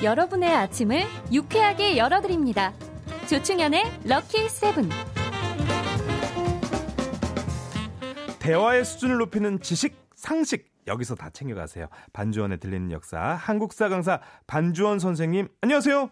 여러분의 아침을 유쾌하게 열어드립니다. 조충현의 럭키 세븐. 대화의 수준을 높이는 지식, 상식 여기서 다 챙겨가세요. 반주원에 들리는 역사, 한국사 강사 반주원 선생님 안녕하세요.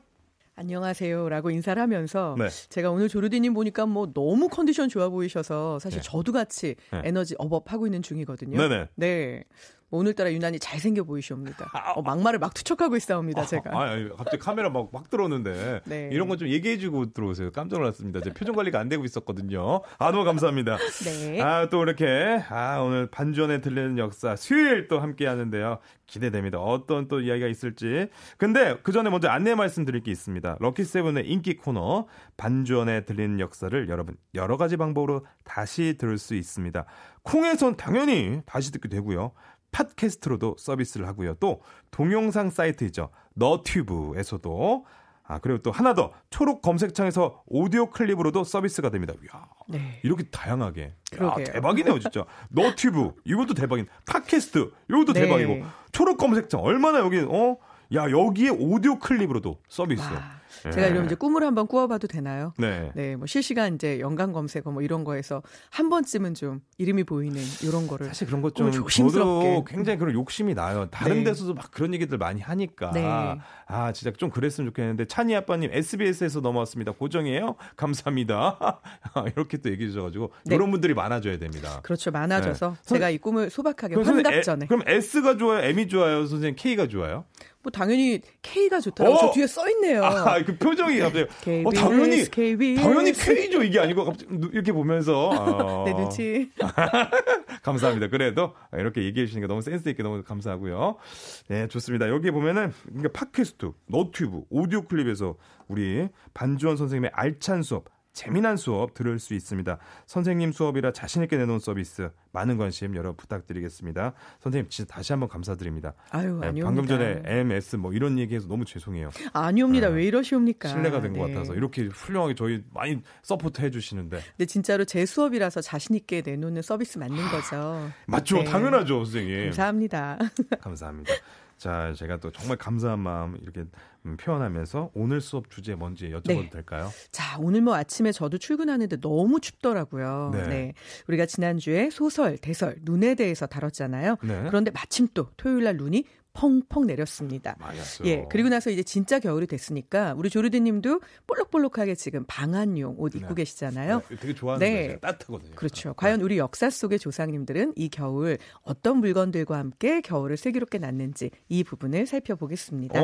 안녕하세요라고 인사를 하면서 네. 제가 오늘 조르디님 보니까 뭐 너무 컨디션 좋아 보이셔서 사실 네. 저도 같이 네. 에너지 업업 하고 있는 중이거든요. 네네. 네. 오늘따라 유난히 잘생겨 보이시옵니다. 막말을 막 투척하고 있사옵니다, 제가. 갑자기 카메라 막 들어오는데 네. 이런 거 좀 얘기해주고 들어오세요. 깜짝 놀랐습니다. 제 표정 관리가 안 되고 있었거든요. 너무 감사합니다. 네. 또 이렇게 오늘 반주원에 들리는 역사 수요일 또 함께 하는데요. 기대됩니다. 어떤 또 이야기가 있을지. 근데 그 전에 먼저 안내 말씀드릴 게 있습니다. 럭키세븐의 인기 코너 반주원에 들리는 역사를 여러분 여러 가지 방법으로 다시 들을 수 있습니다. 콩에선 당연히 다시 듣게 되고요. 팟캐스트로도 서비스를 하고요. 또 동영상 사이트이죠. 너튜브에서도 그리고 또 하나 더 초록 검색창에서 오디오 클립으로도 서비스가 됩니다. 이야, 네. 이렇게 다양하게. 그러게요. 대박이네요, 진짜. 너튜브 이것도 대박인. 팟캐스트 이것도 네. 대박이고. 초록 검색창 얼마나 여기 여기에 오디오 클립으로도 서비스. 와. 제가 이러면 이제 꿈을 한번 꾸어봐도 되나요? 네. 네, 뭐 실시간 이제 연관 검색어 뭐 이런 거에서 한 번쯤은 좀 이름이 보이는 이런 거를. 사실 그런 것 좀 조심스럽게. 저도 굉장히 그런 욕심이 나요. 다른 네. 데서도 막 그런 얘기들 많이 하니까. 네. 진짜 좀 그랬으면 좋겠는데 찬이 아빠님 SBS에서 넘어왔습니다. 고정이에요? 감사합니다. 이렇게 또 얘기해 주셔가지고 네. 이런 분들이 많아져야 됩니다. 그렇죠. 많아져서 네. 제가 이 꿈을 소박하게 환갑 전에. 그럼 S가 좋아요? M이 좋아요? 선생님 K가 좋아요? 뭐 당연히 K가 좋더라고요. 저 뒤에 써 있네요. 그 표정이 갑자기 KBS, KBS. 당연히 K죠. 이게 아니고 갑자기 이렇게 보면서 내 눈치. 감사합니다. 그래도 이렇게 얘기해 주시니까 너무 센스 있게 너무 감사하고요. 네, 좋습니다. 여기 보면은 팟캐스트, 너튜브, 오디오 클립에서 우리 반주원 선생님의 알찬 수업, 재미난 수업 들을 수 있습니다. 선생님 수업이라 자신 있게 내놓은 서비스 많은 관심 여러분 부탁드리겠습니다. 선생님 진짜 다시 한번 감사드립니다. 아니옵니다. 방금 전에 MS 뭐 이런 얘기해서 너무 죄송해요. 아니옵니다. 왜 이러시옵니까? 신뢰가 된 것 네. 같아서 이렇게 훌륭하게 저희 많이 서포트 해주시는데. 근데 진짜로 제 수업이라서 자신 있게 내놓는 서비스 맞는 거죠. 맞죠. 네. 당연하죠, 선생님. 감사합니다. 감사합니다. 자, 제가 또 정말 감사한 마음 이렇게 표현하면서 오늘 수업 주제 뭔지 여쭤봐도 네. 될까요? 자, 오늘 뭐 아침에 저도 출근하는데 너무 춥더라고요. 네. 네. 우리가 지난주에 소설, 대설, 눈에 대해서 다뤘잖아요. 네. 그런데 마침 또 토요일 날 눈이 펑펑 내렸습니다. 많이 왔어요. 예, 그리고 나서 이제 진짜 겨울이 됐으니까 우리 조르디님도 볼록볼록하게 지금 방한용 옷 입고 계시잖아요. 네, 되게 좋아하는 네. 거예요. 따뜻하거든요. 그렇죠. 과연 우리 역사 속의 조상님들은 이 겨울 어떤 물건들과 함께 겨울을 슬기롭게 났는지 이 부분을 살펴보겠습니다.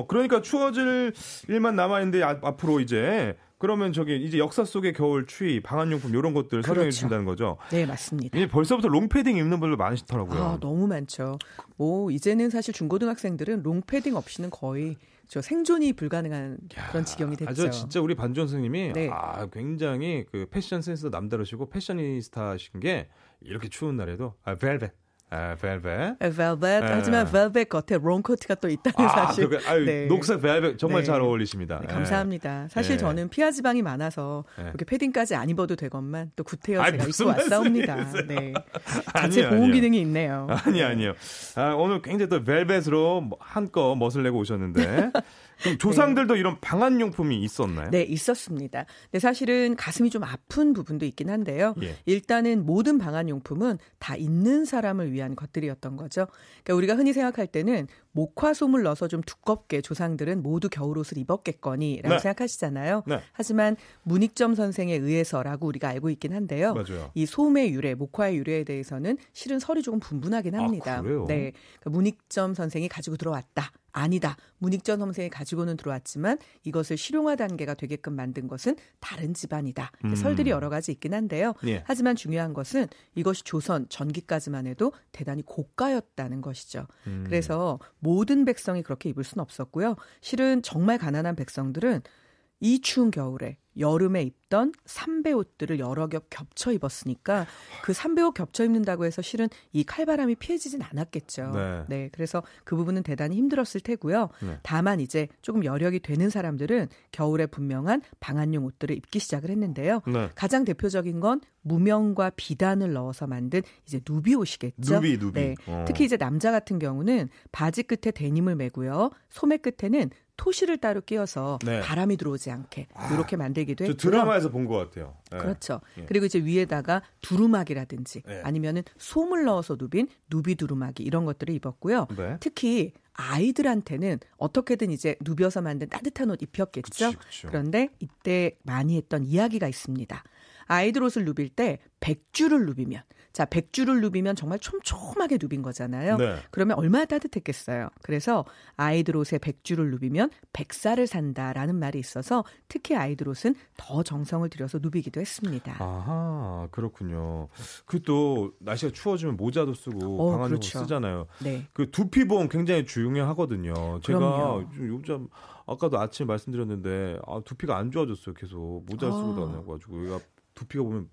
그러니까 추워질 일만 남아있는데 앞으로 이제 그러면 이제 역사 속의 겨울 추위, 방한용품 이런 것들 설명해 그렇죠. 주신다는 거죠? 네, 맞습니다. 이제 벌써부터 롱패딩 입는 분들 많으시더라고요. 너무 많죠. 뭐 이제는 사실 중고등학생들은 롱패딩 없이는 거의 생존이 불가능한 그런 지경이 됐죠. 진짜 우리 반주원 선생님이 네. 굉장히 그 패션 센스도 남다르시고 패셔니스타신 게 이렇게 추운 날에도 벨벳. 벨벳. 하지만 벨벳 겉에 롱코트가 또 있다는 사실. 네. 녹색 벨벳 정말 잘 어울리십니다. 네, 감사합니다. 사실 저는 피하 지방이 많아서 이렇게 패딩까지 안 입어도 되건만 또 구태여 제가 입고 왔사옵니다. 네. 자체 보호 기능이 있네요. 아니요. 오늘 굉장히 또 벨벳으로 한껏 멋을 내고 오셨는데 그럼 조상들도 이런 방한용품이 있었나요? 네, 있었습니다. 근데 사실은 가슴이 좀 아픈 부분도 있긴 한데요. 일단은 모든 방한용품은 다 있는 사람을 위한 것들이었던 거죠. 그러니까 우리가 흔히 생각할 때는 목화솜을 넣어서 좀 두껍게 조상들은 모두 겨울옷을 입었겠거니라고 생각하시잖아요. 네. 하지만 문익점 선생에 의해서라고 우리가 알고 있긴 한데요. 맞아요. 이 솜의 유래, 목화의 유래에 대해서는 실은 설이 조금 분분하긴 합니다. 그래요? 네, 그러니까 문익점 선생이 가지고 들어왔다. 아니다. 문익점 선생이 가지고는 들어왔지만 이것을 실용화 단계가 되게끔 만든 것은 다른 집안이다. 설들이 여러 가지 있긴 한데요. 하지만 중요한 것은 이것이 조선 전기까지만 해도 대단히 고가였다는 것이죠. 그래서 모든 백성이 그렇게 입을 수는 없었고요. 실은 정말 가난한 백성들은 이 추운 겨울에 여름에 입던 삼배 옷들을 여러 겹 겹쳐 입었으니까 그 삼배 옷 겹쳐 입는다고 해서 실은 이 칼바람이 피해지진 않았겠죠. 네. 네, 그래서 그 부분은 대단히 힘들었을 테고요. 네. 다만 이제 조금 여력이 되는 사람들은 겨울에 분명한 방한용 옷들을 입기 시작을 했는데요. 네. 가장 대표적인 건 무명과 비단을 넣어서 만든 이제 누비 옷이겠죠. 누비. 네. 특히 이제 남자 같은 경우는 바지 끝에 데님을 매고요. 소매 끝에는 토시를 따로 끼워서 네. 바람이 들어오지 않게 이렇게 만들기도 했고요. 저 드라마에서 본 것 같아요. 네. 그렇죠. 예. 그리고 이제 위에다가 두루마기라든지 네. 아니면은 솜을 넣어서 누빈 누비 두루마기 이런 것들을 입었고요. 네. 특히 아이들한테는 어떻게든 이제 누벼서 만든 따뜻한 옷 입혔겠죠. 그쵸. 그런데 이때 많이 했던 이야기가 있습니다. 아이들 옷을 누빌 때 100주를 누비면, 자 100주를 누비면 정말 촘촘하게 누빈 거잖아요. 네. 그러면 얼마나 따뜻했겠어요. 그래서 아이들 옷에 100주를 누비면 100살을 산다라는 말이 있어서 특히 아이들 옷은 더 정성을 들여서 누비기도 했습니다. 아하, 그렇군요. 그 또 날씨가 추워지면 모자도 쓰고 방한용 그렇죠. 쓰잖아요. 네. 그 두피보험 굉장히 중요하거든요. 제가 그럼요. 요즘 아까도 아침에 말씀드렸는데 두피가 안 좋아졌어요. 계속 모자 쓰고 다녀가지고 얘가 두피가 보면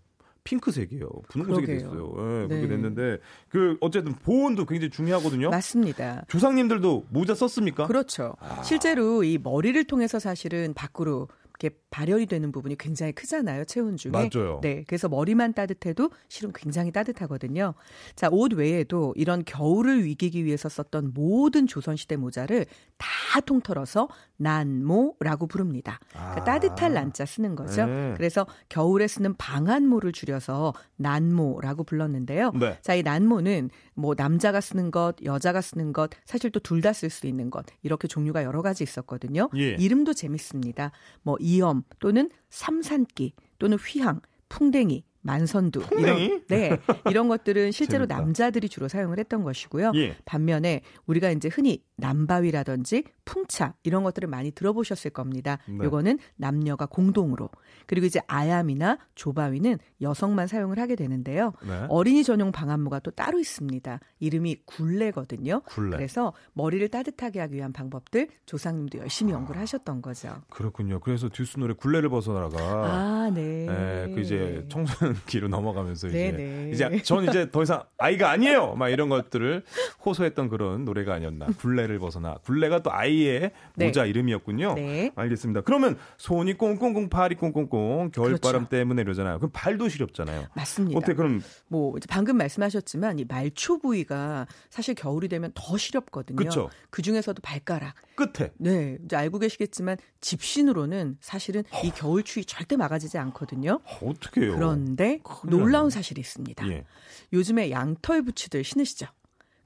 핑크색이에요. 분홍색이 됐어요. 네, 그렇게 됐는데 그 어쨌든 보온도 굉장히 중요하거든요. 맞습니다. 조상님들도 모자 썼습니까? 그렇죠. 실제로 이 머리를 통해서 사실은 밖으로 이렇게 발열이 되는 부분이 굉장히 크잖아요. 체온 중에. 맞아요. 네, 그래서 머리만 따뜻해도 실은 굉장히 따뜻하거든요. 자, 옷 외에도 이런 겨울을 이기기 위해서 썼던 모든 조선시대 모자를 다 통틀어서 난모라고 부릅니다. 그러니까 따뜻한 난자 쓰는 거죠. 네. 그래서 겨울에 쓰는 방한모를 줄여서 난모라고 불렀는데요. 네. 자, 이 난모는 뭐 남자가 쓰는 것, 여자가 쓰는 것, 사실 또 둘 다 쓸 수 있는 것 이렇게 종류가 여러 가지 있었거든요. 예. 이름도 재밌습니다. 뭐 이엄 또는 삼산기 또는 휘항, 풍뎅이, 만선두 이런 것들은 실제로 재밌다. 남자들이 주로 사용을 했던 것이고요. 예. 반면에 우리가 이제 흔히 남바위라든지 풍차 이런 것들을 많이 들어보셨을 겁니다. 네. 요거는 남녀가 공동으로. 그리고 이제 아얌이나 조바위는 여성만 사용을 하게 되는데요. 네. 어린이 전용 방한무가 또 따로 있습니다. 이름이 굴레거든요. 굴레. 그래서 머리를 따뜻하게 하기 위한 방법들 조상님도 열심히 연구를 하셨던 거죠. 그렇군요. 그래서 듀스 노래 굴레를 벗어나가 네. 그 이제 청소년기로 넘어가면서 네네. 이제 전 이제 더 이상 아이가 아니에요. 막 이런 것들을 호소했던 그런 노래가 아니었나. 굴레를 벗어나. 굴레가 또 아이의 모자 이름이었군요. 네. 알겠습니다. 그러면 손이 꽁꽁꽁 발이 꽁꽁꽁 겨울바람 그렇죠. 때문에 이러잖아요. 그럼 발도 시렵잖아요. 맞습니다. 어떻게 그럼 뭐 이제 방금 말씀하셨지만 이 말초 부위가 사실 겨울이 되면 더 시렵거든요. 그쵸. 그 중에서도 발가락. 끝에 네, 이제 알고 계시겠지만 집신으로는 사실은 이 겨울 추위 절대 막아지지 않거든요. 어떻게 해요? 그런데 큰일 놀라운 나네. 사실이 있습니다. 예. 요즘에 양털 부츠들 신으시죠?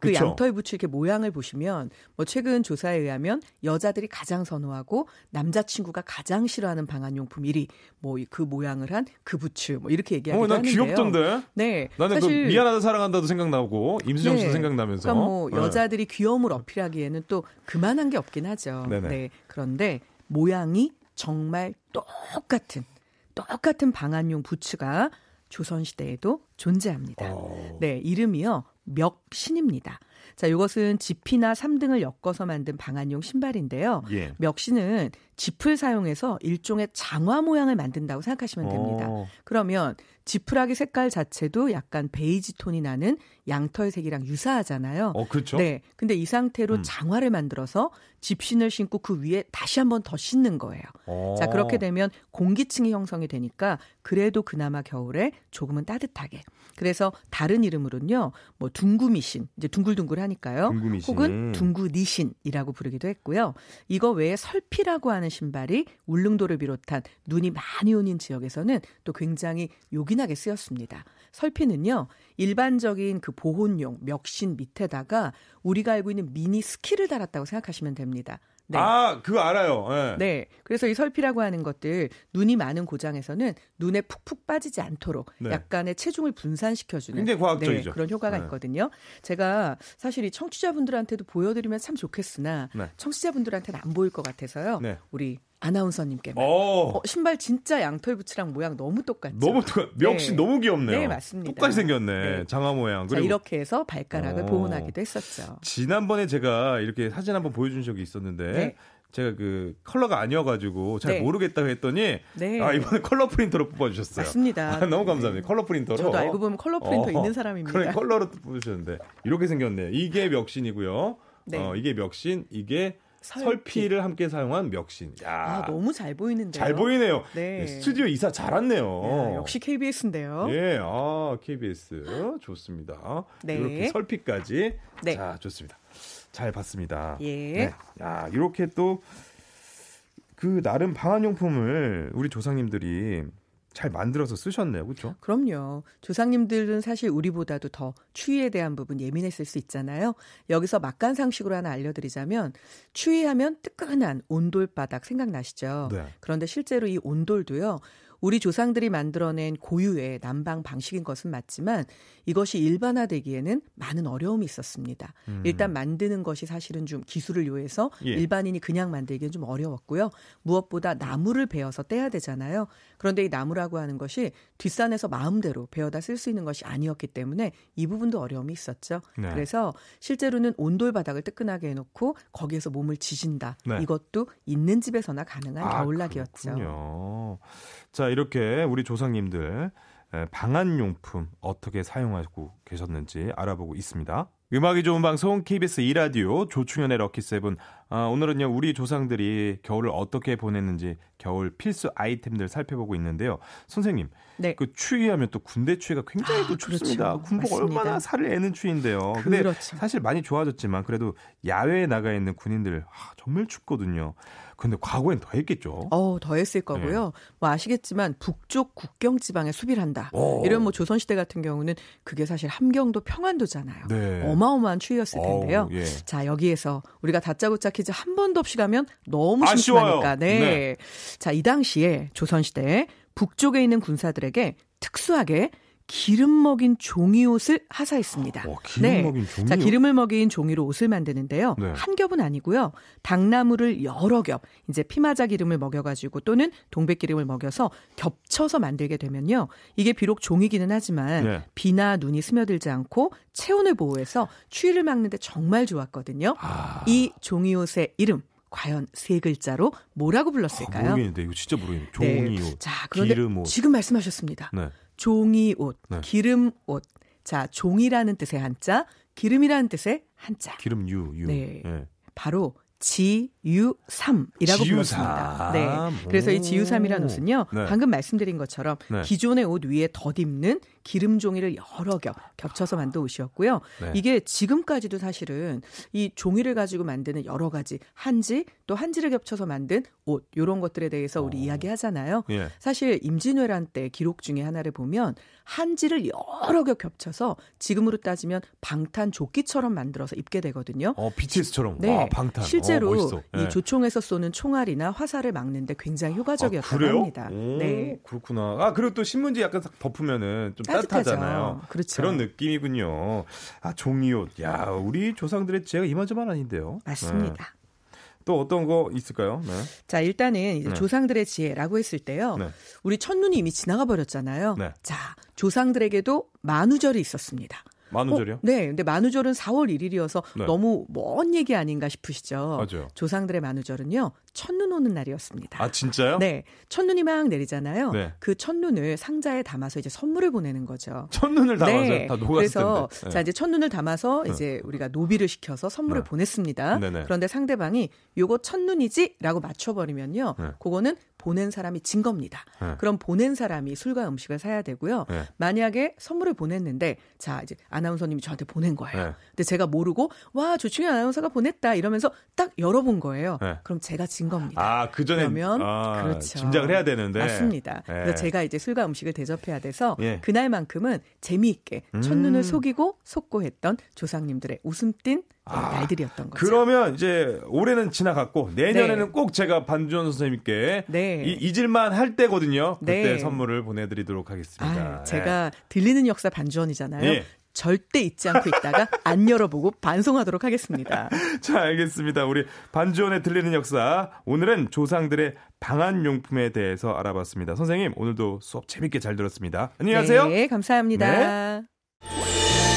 그 그쵸. 양털 부츠 이렇게 모양을 보시면 뭐 최근 조사에 의하면 여자들이 가장 선호하고 남자친구가 가장 싫어하는 방한용품 1위 뭐 그 모양을 한 그 부츠 뭐 이렇게 얘기하기도 난 하는데요. 귀엽던데. 네, 나는 사실 그 미안하다 사랑한다도 생각나고 임수정 씨 생각나면서. 그러니까 뭐 네. 여자들이 귀여움을 어필하기에는 또 그만한 게 없긴 하죠. 네네. 네, 그런데 모양이 정말 똑같은 방한용 부츠가 조선시대에도 존재합니다. 네, 이름이요. 멱신입니다. 자, 이것은 지피나 3등을 엮어서 만든 방한용 신발인데요. 예. 멱신은 지프를 사용해서 일종의 장화 모양을 만든다고 생각하시면 됩니다. 그러면 지푸라기 색깔 자체도 약간 베이지 톤이 나는 양털색이랑 유사하잖아요. 그렇죠. 네, 근데 이 상태로 장화를 만들어서 집신을 신고 그 위에 다시 한 번 더 신는 거예요. 자, 그렇게 되면 공기층이 형성이 되니까 그래도 그나마 겨울에 조금은 따뜻하게. 그래서 다른 이름으로는요, 뭐 둥구미신, 이제 둥글둥글하니까요. 둥구미신. 혹은 둥구니신이라고 부르기도 했고요. 이거 외에 설피라고 하는 신발이 울릉도를 비롯한 눈이 많이 오는 지역에서는 또 굉장히 요긴하게 쓰였습니다. 설피는요, 일반적인 그 보온용 멱신 밑에다가 우리가 알고 있는 미니 스키를 달았다고 생각하시면 됩니다. 네. 그거 알아요. 네. 네. 그래서 이 설피라고 하는 것들 눈이 많은 고장에서는 눈에 푹푹 빠지지 않도록 네. 약간의 체중을 분산시켜주는 굉장히 과학적이죠. 네, 그런 효과가 있거든요. 제가 사실 이 청취자분들한테도 보여드리면 참 좋겠으나 네. 청취자분들한테는 안 보일 것 같아서요. 네. 우리 아나운서님께만. 신발 진짜 양털 부츠랑 모양 너무 똑같죠? 역시 너무 귀엽네요. 네, 맞습니다. 똑같이 생겼네. 네. 장화 모양. 그리고 이렇게 해서 발가락을 보온하기도 했었죠. 지난번에 제가 이렇게 사진 한번 보여준 적이 있었는데 네. 제가 그 컬러가 아니어가지고 잘 모르겠다고 했더니 이번에 컬러 프린터로 뽑아주셨어요. 맞습니다. 너무 감사합니다. 컬러 프린터로. 저도 알고 보면 컬러 프린터 있는 사람입니다. 그래 컬러로 뽑으셨는데 이렇게 생겼네요. 이게 멱신이고요. 이게 멱신, 이게 설피를 함께 사용한 멱신. 야, 너무 잘 보이는데요. 잘 보이네요. 네. 스튜디오 이사 잘했네요. 역시 KBS인데요. 예, KBS 좋습니다. 이렇게 설피까지. 자, 좋습니다. 잘 봤습니다. 예. 네. 야, 이렇게 또 그 나름 방한용품을 우리 조상님들이 잘 만들어서 쓰셨네요. 그렇죠? 그럼요. 조상님들은 사실 우리보다도 더 추위에 대한 부분 예민했을 수 있잖아요. 여기서 막간상식으로 하나 알려드리자면 추위하면 뜨끈한 온돌바닥 생각나시죠? 네. 그런데 실제로 이 온돌도요. 우리 조상들이 만들어낸 고유의 난방 방식인 것은 맞지만 이것이 일반화되기에는 많은 어려움이 있었습니다. 일단 만드는 것이 사실은 좀 기술을 요해서 일반인이 그냥 만들기엔 좀 어려웠고요. 무엇보다 나무를 베어서 떼야 되잖아요. 그런데 이 나무라고 하는 것이 뒷산에서 마음대로 베어다 쓸 수 있는 것이 아니었기 때문에 이 부분도 어려움이 있었죠. 네. 그래서 실제로는 온돌바닥을 뜨끈하게 해놓고 거기에서 몸을 지진다. 네. 이것도 있는 집에서나 가능한 겨울나기였죠. 그렇군요. 자, 이렇게 우리 조상님들 방한용품 어떻게 사용하고 계셨는지 알아보고 있습니다. 음악이 좋은 방송 KBS 2라디오 조충현의 럭키세븐. 오늘은요 우리 조상들이 겨울을 어떻게 보냈는지 겨울 필수 아이템들 살펴보고 있는데요. 선생님, 그 추위하면 또 군대 추위가 굉장히 또 춥습니다. 그렇죠. 군복 맞습니다. 얼마나 살을 애는 추위인데요. 근데 그렇죠. 사실 많이 좋아졌지만 그래도 야외에 나가 있는 군인들 정말 춥거든요. 근데 과거엔 더 했겠죠. 더 했을 거고요. 뭐 아시겠지만 북쪽 국경 지방에 수비를 한다. 이런 조선시대 같은 경우는 그게 사실 함경도 평안도잖아요. 네. 어마어마한 추위였을 텐데요. 예. 자, 여기에서 우리가 다짜고짜 퀴즈 한 번도 없이 가면 너무 심심하니까. 네. 자, 이 당시에 조선시대 북쪽에 있는 군사들에게 특수하게 기름 먹인 종이 옷을 하사했습니다. 기름 먹인 종이 자, 기름을 먹인 종이로 옷을 만드는데요. 한 겹은 아니고요. 당나무를 여러 겹, 이제 피마자 기름을 먹여가지고 또는 동백기름을 먹여서 겹쳐서 만들게 되면요. 이게 비록 종이기는 하지만 비나 눈이 스며들지 않고 체온을 보호해서 추위를 막는데 정말 좋았거든요. 이 종이 옷의 이름. 과연 세 글자로 뭐라고 불렀을까요? 모르겠는데 이거 진짜 모르겠네요. 종이옷, 자, 그런데 기름옷. 지금 말씀하셨습니다. 네. 종이옷, 기름옷. 자, 종이라는 뜻의 한자, 기름이라는 뜻의 한자. 기름유. 네. 바로 지유삼이라고 불렀습니다. 네. 그래서 이 지유삼이라는 옷은요. 방금 말씀드린 것처럼 기존의 옷 위에 덧입는 기름 종이를 여러 겹 겹쳐서 만든 옷이었고요. 이게 지금까지도 사실은 이 종이를 가지고 만드는 여러 가지 한지 또 한지를 겹쳐서 만든 옷 이런 것들에 대해서 우리 이야기하잖아요. 사실 임진왜란 때 기록 중에 하나를 보면 한지를 여러 겹 겹쳐서 지금으로 따지면 방탄 조끼처럼 만들어서 입게 되거든요. BTS처럼. 네. 와, 방탄. 실제로 이 조총에서 쏘는 총알이나 화살을 막는데 굉장히 효과적이었다고 합니다. 네. 그렇구나. 그리고 또 신문지 약간 덮으면은 좀 따뜻하잖아요. 그렇죠. 그런 느낌이군요. 종이옷. 야, 우리 조상들의 지혜가 이만저만 아닌데요. 맞습니다. 또 어떤 거 있을까요? 자, 일단은 이제 조상들의 지혜라고 했을 때요. 우리 첫눈이 이미 지나가 버렸잖아요. 자, 조상들에게도 만우절이 있었습니다. 만우절이요? 네. 근데 만우절은 4월 1일이어서 너무 먼 얘기 아닌가 싶으시죠? 맞아요. 조상들의 만우절은요. 첫눈 오는 날이었습니다. 아, 진짜요? 네. 첫눈이 막 내리잖아요. 그 첫눈을 상자에 담아서 이제 선물을 보내는 거죠. 첫눈을 담아서 다 녹았을 그래서 텐데. 자, 이제 첫눈을 담아서 이제 우리가 노비를 시켜서 선물을 보냈습니다. 그런데 상대방이 요거 첫눈이지라고 맞춰버리면요. 그거는 보낸 사람이 진 겁니다. 그럼 보낸 사람이 술과 음식을 사야 되고요. 만약에 선물을 보냈는데 자, 이제 아나운서님이 저한테 보낸 거예요. 근데 제가 모르고 와, 조충현 아나운서가 보냈다 이러면서 딱 열어본 거예요. 그럼 제가 진 겁니다. 그 전에 그러면 그렇죠. 짐작을 해야 되는데. 맞습니다. 그래서 제가 이제 술과 음식을 대접해야 돼서 그날만큼은 재미있게 첫눈을 속이고 속고했던 조상님들의 웃음 띤 날들이었던 거죠. 그러면 이제 올해는 지나갔고 내년에는 꼭 제가 반주현 선생님께 잊을만 할 때거든요. 그때 선물을 보내드리도록 하겠습니다. 제가 들리는 역사 반주원이잖아요. 절대 잊지 않고 있다가 안 열어보고 반송하도록 하겠습니다. 자, 알겠습니다. 우리 반주원에 들리는 역사, 오늘은 조상들의 방한용품에 대해서 알아봤습니다. 선생님, 오늘도 수업 재밌게 잘 들었습니다. 안녕히 가세요. 네, 감사합니다. 네.